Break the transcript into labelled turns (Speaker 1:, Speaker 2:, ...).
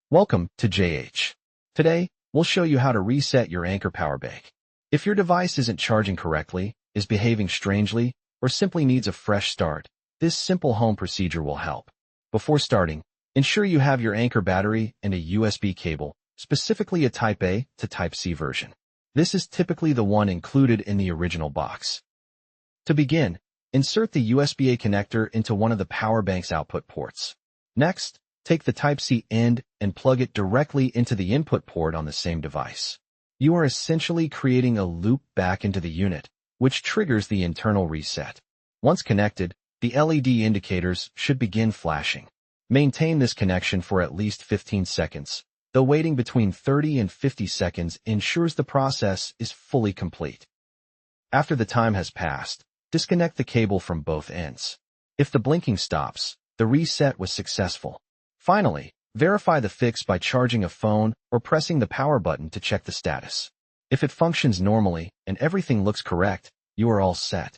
Speaker 1: Welcome to JH. Today, we'll show you how to reset your Anker power bank. If your device isn't charging correctly, is behaving strangely, or simply needs a fresh start, this simple home procedure will help. Before starting, ensure you have your Anker battery and a USB cable, specifically a Type A to Type C version. This is typically the one included in the original box. To begin, insert the USB-A connector into one of the power bank's output ports. Next, take the Type-C end and plug it directly into the input port on the same device. You are essentially creating a loop back into the unit, which triggers the internal reset. Once connected, the LED indicators should begin flashing. Maintain this connection for at least 15 seconds, though waiting between 30 and 50 seconds ensures the process is fully complete. After the time has passed, disconnect the cable from both ends. If the blinking stops, the reset was successful. Finally, verify the fix by charging a phone or pressing the power button to check the status. If it functions normally and everything looks correct, you are all set.